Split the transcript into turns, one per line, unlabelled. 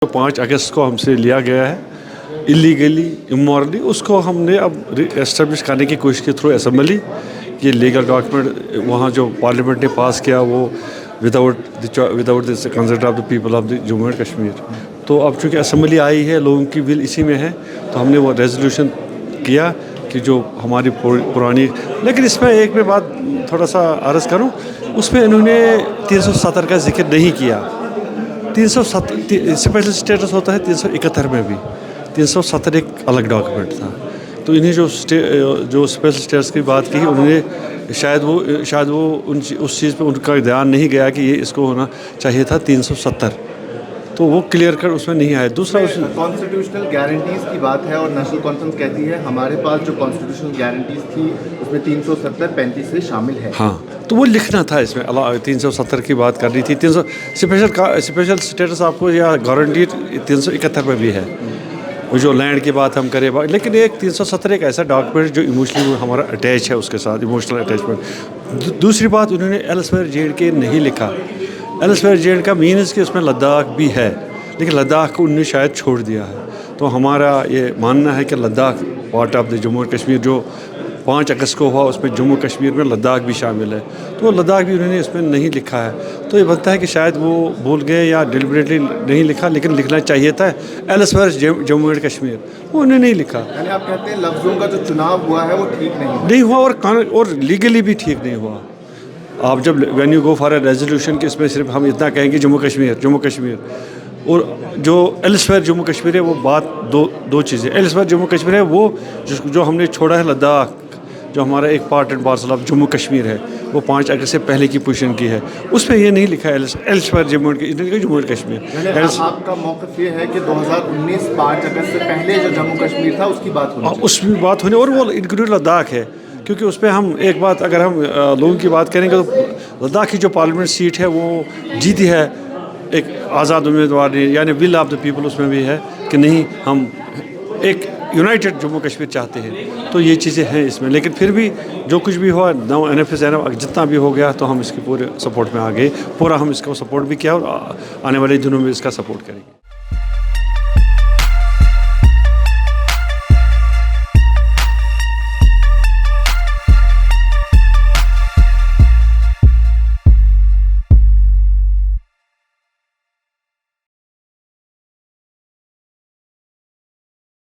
5 अगस्त को हमसे लिया गया है इलीगली इमोरली, उसको हमने अब एस्टेब्लिश करने की कोशिश की थ्रू असेंबली। ये लीगल डॉक्यूमेंट वहाँ जो पार्लियामेंट ने पास किया वो without the consent of the people of the Jammu and Kashmir. तो अब चूँकि असेंबली आई है, लोगों की विल इसी में है, तो हमने वो रेजोल्यूशन किया कि जो हमारी पुरानी, लेकिन इसमें एक मैं बात थोड़ा सा अर्ज़ करूँ, उसमें इन्होंने 370 का जिक्र नहीं किया। 370 स्पेशल स्टेटस होता है 371 में भी, 370 एक अलग डॉक्यूमेंट था। तो इन्हें जो स्पेशल स्टेटस की बात की, उन्होंने शायद वो उस चीज़ पे उनका ध्यान नहीं गया कि ये इसको होना चाहिए था 370, तो वो क्लियर कर उसमें नहीं आया। दूसरा
कॉन्स्टिट्यूशनल गारंटीज़ की बात है और नेशनल कॉन्फ्रेंस कहती है हमारे पास जो कॉन्स्टिट्यूशनल गारंटीज़ थी उसमें 370 35 से शामिल है।
हाँ, तो वो लिखना था इसमें 370 की बात करनी थी। 300 स्पेशल स्टेटस आपको या गारंटी 371 में भी है। वो जो लैंड की बात हम करें, लेकिन एक 370 एक ऐसा डॉक्यूमेंट जो इमोशनली हमारा अटैच है, उसके साथ इमोशनल अटैचमेंट। दूसरी बात, उन्होंने एल्सवेयर जे.एंड.के नहीं लिखा। एल्सवेयर जे.एंड.के का मीन्स कि उसमें लद्दाख भी है, लेकिन लद्दाख को उन्होंने शायद छोड़ दिया है। तो हमारा ये मानना है कि Ladakh part of the Jammu and Kashmir जो 5 अगस्त को हुआ, उसमें जम्मू कश्मीर में लद्दाख भी शामिल है, तो लद्दाख भी उन्होंने इसमें नहीं लिखा है। तो ये बनता है कि शायद वो भूल गए या डिलिबरेटली नहीं लिखा, लेकिन लिखना चाहिए था एल्सवेयर जम्मू एंड कश्मीर, वो उन्होंने नहीं लिखा।
यानी आप कहते हैं लफ्ज़ों का जो चुनाव हुआ है वो ठीक नहीं
हुआ और लीगली भी ठीक नहीं हुआ। आप जब when you go for a resolution कि इसमें सिर्फ हम इतना कहेंगे जम्मू कश्मीर और जो एल्सवेयर जम्मू कश्मीर है, वो बात दो चीज़ें। एल्सवेयर जम्मू कश्मीर है वो जो हमने छोड़ा है लद्दाख, जो हमारा एक part and parcel of Jammu Kashmir है, वो 5 अगस्त से पहले की पोजीशन की है, उस पर ये नहीं लिखा है एल्सवेयर जम्मू एंड कश्मीर।
आपका मौक़िफ़ ये है कि 2019 5 अगस्त से पहले जो जम्मू कश्मीर था उसकी बात होनी चाहिए।
उसमें बात होनी, और वो इंक्लूड लद्दाख है, क्योंकि उस पर हम एक बात, अगर हम लोगों की बात करेंगे तो लद्दाख की जो पार्लियामेंट सीट है वो जीती है एक आज़ाद उम्मीदवार ने, यानी विल ऑफ द पीपल उसमें भी है कि नहीं, हम एक यूनाइटेड जम्मू कश्मीर चाहते हैं। तो ये चीज़ें हैं इसमें, लेकिन फिर भी जो कुछ भी हुआ, NFS जितना भी हो गया, तो हम इसके पूरे सपोर्ट में आ गए। पूरा हम इसको सपोर्ट भी किया और आने वाले दिनों में इसका सपोर्ट करेंगे।